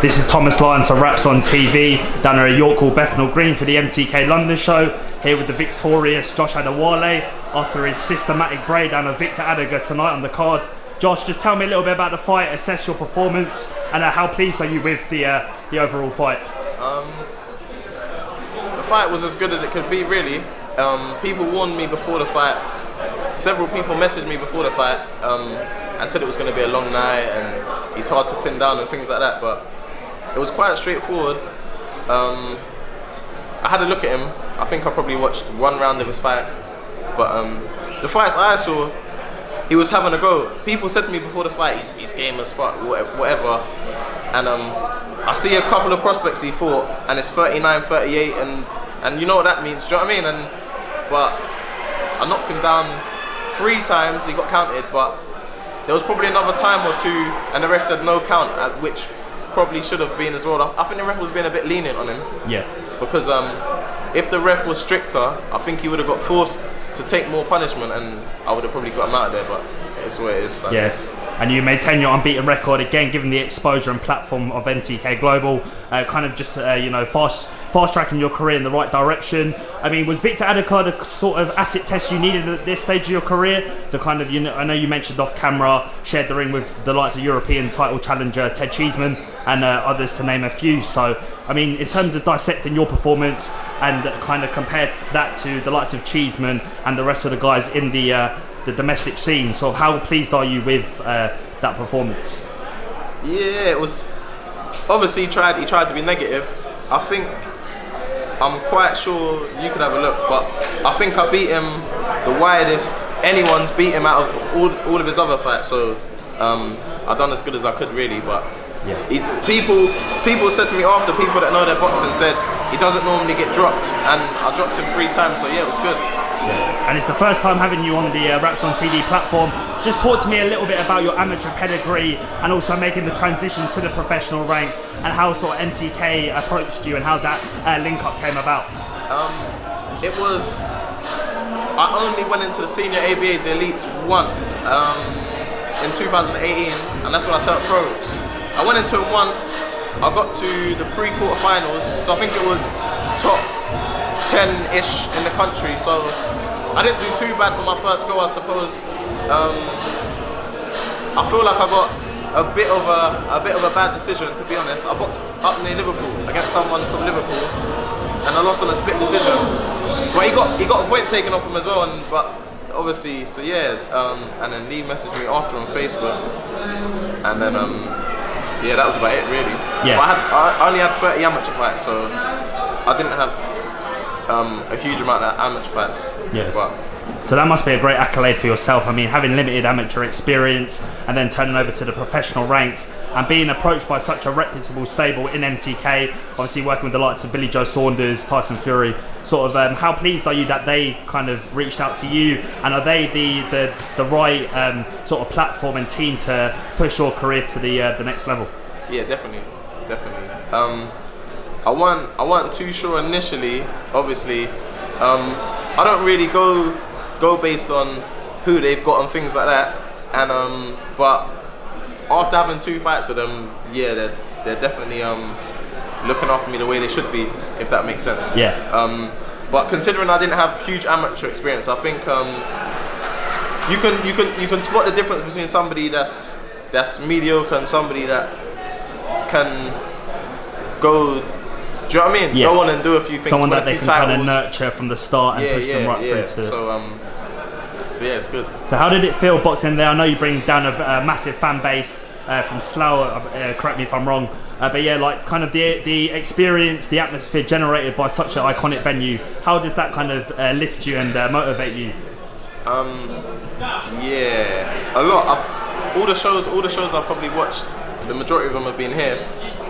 This is Thomas Lyons of Raps on TV down here at York Hall, Bethnal Green for the MTK London show. Here with the victorious Josh Adewale after his systematic breakdown of Victor Adega tonight on the card. Josh, just tell me a little bit about the fight, assess your performance, and how pleased are you with the overall fight? The fight was as good as it could be, really. People warned me before the fight. Several people messaged me before the fight and said it was going to be a long night and he's hard to pin down and things like that, but it was quite straightforward. I had a look at him. I think I probably watched one round of his fight, but the fights I saw, he was having a go. People said to me before the fight, he's game as fuck, whatever. And I see a couple of prospects he fought, and it's 39, 38, and you know what that means, do you know what I mean? But I knocked him down 3 times, he got counted, but there was probably another time or two, and the ref said no count, which probably should have been as well. I think the ref was being a bit lenient on him. Yeah. Because if the ref was stricter, I think he would have got forced to take more punishment, and I would have probably got him out of there, but it's where it is. Yes. And you maintain your unbeaten record again, given the exposure and platform of MTK Global, kind of just fast tracking your career in the right direction. I mean, was Victor Adega the sort of acid test you needed at this stage of your career to kind of, I know you mentioned off camera, shared the ring with the likes of European title challenger Ted Cheeseman and others to name a few. So, I mean, in terms of dissecting your performance and kind of compared that to the likes of Cheeseman and the rest of the guys in the domestic scene, so how pleased are you with that performance? Yeah, it was obviously he tried to be negative. I think I'm quite sure you could have a look, but I think I beat him the widest anyone's beat him out of all of his other fights. So I've done as good as I could, really. But yeah. People said to me after, people that know their boxing said he doesn't normally get dropped, and I dropped him 3 times. So yeah, it was good. Yeah. And it's the first time having you on the Raps on TV platform. Just talk to me a little bit about your amateur pedigree and also making the transition to the professional ranks and how sort of MTK approached you and how that link-up came about. I only went into the senior ABA's elites once in 2018, and that's when I turned pro. I went into it once. I got to the pre-quarterfinals, so I think it was top 10-ish in the country, so I didn't do too bad for my first go, I suppose. I feel like I got a bit of a bad decision, to be honest. I boxed up near Liverpool against someone from Liverpool, and I lost on a split decision. But he got a point taken off him as well, but obviously, so yeah. And then Lee messaged me after on Facebook, and then yeah, that was about it, really. Yeah. But I only had 30 amateur fights, so I didn't have a huge amount of amateur fights. Yes. So that must be a great accolade for yourself. I mean, having limited amateur experience and then turning over to the professional ranks and being approached by such a reputable stable in MTK, obviously working with the likes of Billy Joe Saunders, Tyson Fury, sort of how pleased are you that they kind of reached out to you, and are they the right sort of platform and team to push your career to the next level? Yeah, definitely. I wasn't too sure initially, obviously. I don't really go based on who they've got and things like that. And but after having 2 fights with them, yeah, they're definitely looking after me the way they should be, if that makes sense. Yeah. But considering I didn't have huge amateur experience, I think you can spot the difference between somebody that's mediocre and somebody that can go. Do you know what I mean? Yeah. Go on and do a few things. Someone that they can kind of nurture from the start and push them right through to. So yeah, it's good. So how did it feel boxing there? I know you bring down a massive fan base from Slough. Correct me if I'm wrong. But yeah, like kind of the experience, the atmosphere generated by such an iconic venue. How does that kind of lift you and motivate you? Yeah, a lot. All the shows I've probably watched, the majority of them have been here,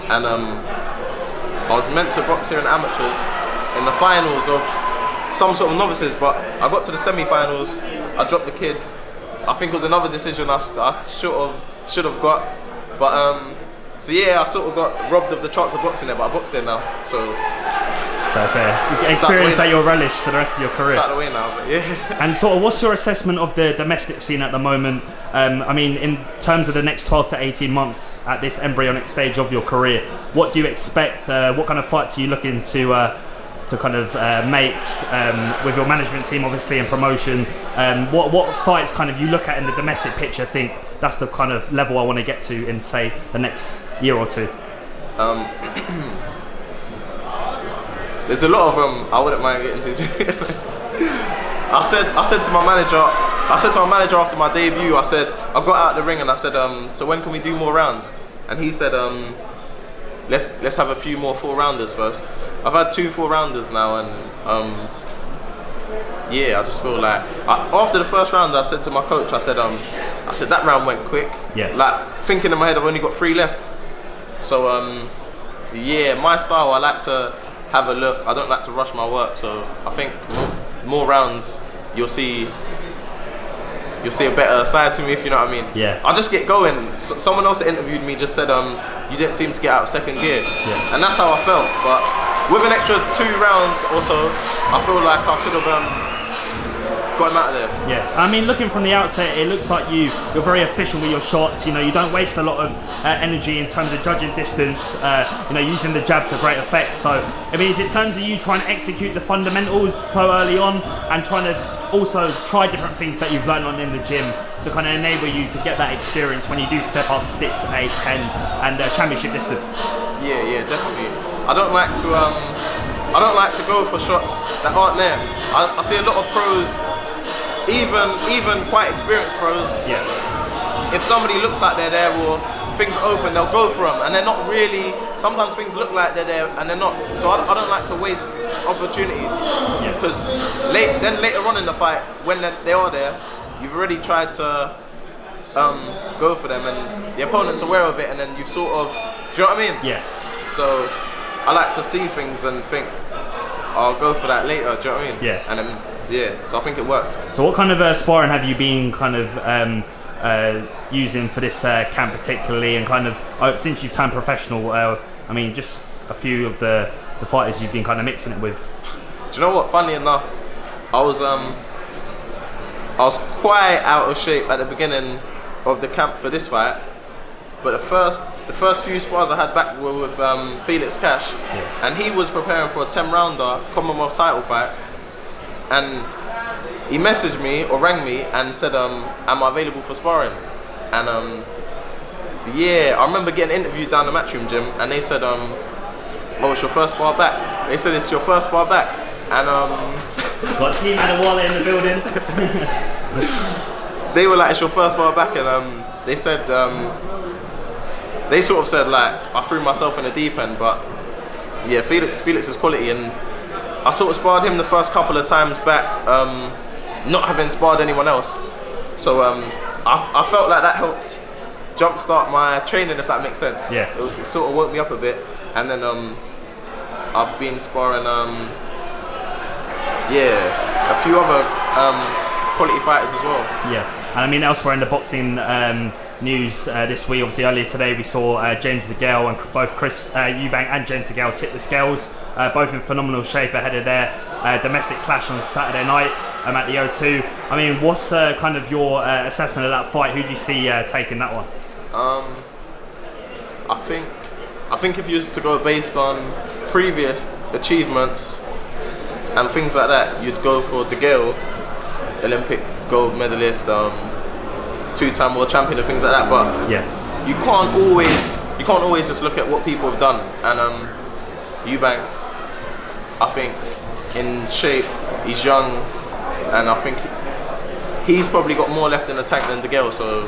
and I was meant to box here in amateurs in the finals of some sort of novices, but I got to the semi-finals. I dropped the kid. I think it was another decision I should have got, but So yeah, I sort of got robbed of the chance of boxing there, but I box there now. So it's an experience that you'll relish for the rest of your career. It's out of the way now, but yeah. And sort of, what's your assessment of the domestic scene at the moment? I mean, in terms of the next 12 to 18 months at this embryonic stage of your career, what do you expect? What kind of fights are you looking to kind of make with your management team, obviously, and promotion? What fights kind of you look at in the domestic picture, think that's the kind of level I want to get to in, say, the next year or two? There's a lot of them I wouldn't mind getting to be honest. I said to my manager after my debut, I got out of the ring and I said, so when can we do more rounds? And he said, let's have a few more 4-rounders first. I've had 2 4-rounders now, and yeah, I just feel like after the first round, I said to my coach, I said that round went quick. Yeah. Like thinking in my head, I've only got 3 left. So yeah, my style, I like to have a look. I don't like to rush my work, so I think more rounds, you'll see a better side to me, if you know what I mean. Yeah. I'll just get going. Someone else that interviewed me just said, you didn't seem to get out of second gear. Yeah. And that's how I felt. But with an extra 2 rounds or so, I feel like I could have got him out of there. Yeah, I mean, looking from the outset, it looks like you're very efficient with your shots. You know, you don't waste a lot of energy in terms of judging distance. You know, using the jab to great effect. So, I mean, is it in terms of you trying to execute the fundamentals so early on, and trying to also try different things that you've learned on in the gym to kind of enable you to get that experience when you do step up 6, 8, 10, and championship distance? Yeah, definitely. I don't like to go for shots that aren't there. I see a lot of pros, even quite experienced pros. Yeah. If somebody looks like they're there or things are open, they'll go for them, and they're not really. Sometimes things look like they're there and they're not. So I don't like to waste opportunities. Yeah. Because later on in the fight, when they are there, you've already tried to go for them, and the opponent's aware of it, and then you've sort of. Do you know what I mean? Yeah. So I like to see things and think, I'll go for that later. Do you know what I mean? Yeah. And then so I think it worked. So what kind of sparring have you been kind of using for this camp particularly, and kind of since you've turned professional? I mean, just a few of the fighters you've been kind of mixing it with. Do you know what? Funnily enough, I was quite out of shape at the beginning of the camp for this fight, but the first few spars I had back were with Felix Cash, and he was preparing for a 10-rounder Commonwealth title fight, and he messaged me or rang me and said, am I available for sparring? And yeah, I remember getting interviewed down the Matchroom gym, and they said, oh, it's your first spar back. They said it's your first spar back, and got Team Adewale in the building. They were like, it's your first spar back, and they said, they sort of said like I threw myself in the deep end, but yeah, Felix is quality, and I sort of sparred him the first couple of times back, not having sparred anyone else. So I felt like that helped jumpstart my training, if that makes sense. Yeah. It sort of woke me up a bit, and then I've been sparring a few other quality fighters as well. Yeah, and I mean elsewhere in the boxing news this week, obviously earlier today we saw James DeGale and both Chris Eubank and James DeGale tip the scales, both in phenomenal shape ahead of their domestic clash on Saturday night at the O2. I mean, what's kind of your assessment of that fight? Who do you see taking that one? I think if you was to go based on previous achievements and things like that, you'd go for DeGale, Olympic gold medalist, 2-time world champion and things like that. But yeah, you can't always just look at what people have done. And Eubank's, I think, in shape, he's young, and I think he's probably got more left in the tank than DeGale, so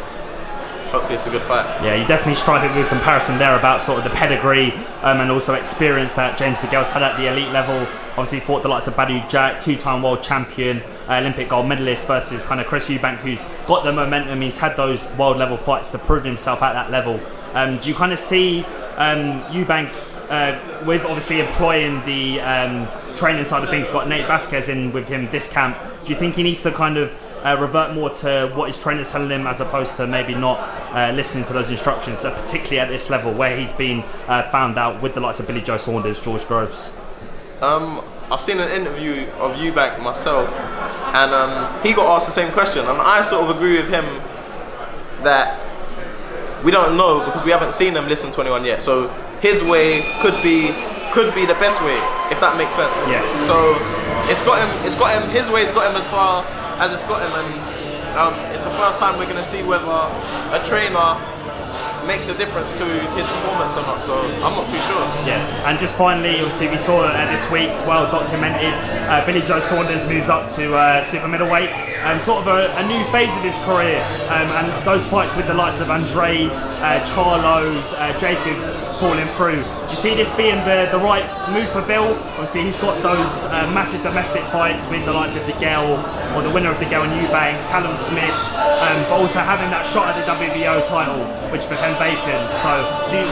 hopefully it's a good fight. Yeah, you definitely strike a good comparison there about sort of the pedigree and also experience that James DeGale's had at the elite level. Obviously fought the likes of Badu Jack, 2-time world champion, Olympic gold medalist, versus kind of Chris Eubank, who's got the momentum. He's had those world level fights to prove himself at that level. Do you kind of see Eubank with obviously employing the training side of things, got Nate Vasquez in with him this camp? Do you think he needs to kind of revert more to what his trainer's telling him, as opposed to maybe not listening to those instructions, particularly at this level where he's been found out with the likes of Billy Joe Saunders, George Groves? I've seen an interview of Eubank myself, and he got asked the same question, and I sort of agree with him that we don't know because we haven't seen him listen 21 yet. So his way could be the best way, if that makes sense. Yeah. So it's got him. His way's got him as far as it's got him, and it's the first time we're going to see whether a trainer makes a difference to his performance or not, so I'm not too sure. Yeah, and just finally, obviously we saw this week's well documented, Billy Joe Saunders moves up to super middleweight, sort of a new phase of his career, and those fights with the likes of Andrade, Charlos, Jacobs falling through. Do you see this being the right move for Bill? Obviously he's got those massive domestic fights with the likes of DeGale, or the winner of DeGale and Eubank, Callum Smith, but also having that shot at the WBO title, which became vacant. So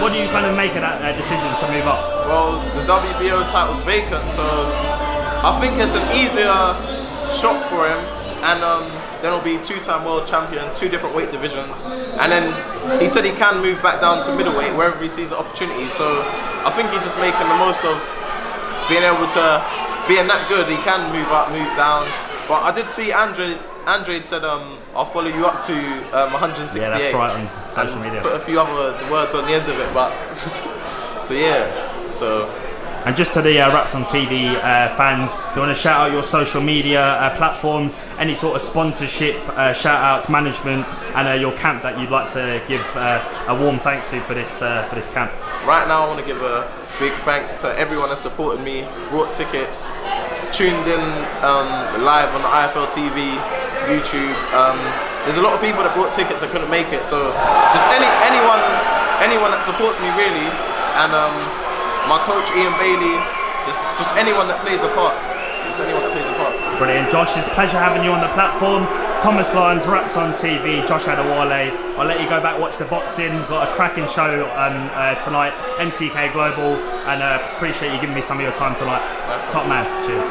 what do you kind of make of that decision to move up? Well, the WBO title's vacant, so I think it's an easier shot for him, and then he'll be two-time world champion, 2 different weight divisions, and then he said he can move back down to middleweight wherever he sees the opportunity. So I think he's just making the most of being able to, being that good, he can move up, move down. But I did see Andrade said, I'll follow you up to 168. Yeah, that's right, on social media. Put a few other words on the end of it, but so yeah. So. And just to the Raps on TV fans, you want to shout out your social media platforms, any sort of sponsorship, shout outs, management, and your camp that you'd like to give a warm thanks to for this camp. Right now, I want to give a big thanks to everyone that supported me, brought tickets, tuned in live on the IFL TV, YouTube. There's a lot of people that brought tickets that couldn't make it, so just anyone that supports me really, and my coach Ian Bailey, just anyone that plays a part. Just anyone that plays a part. Brilliant, Josh. It's a pleasure having you on the platform. Thomas Lyons, Raps on TV, Josh Adewale. I'll let you go back watch the boxing. Got a cracking show tonight, MTK Global, and appreciate you giving me some of your time tonight. Nice. Top man. Cheers.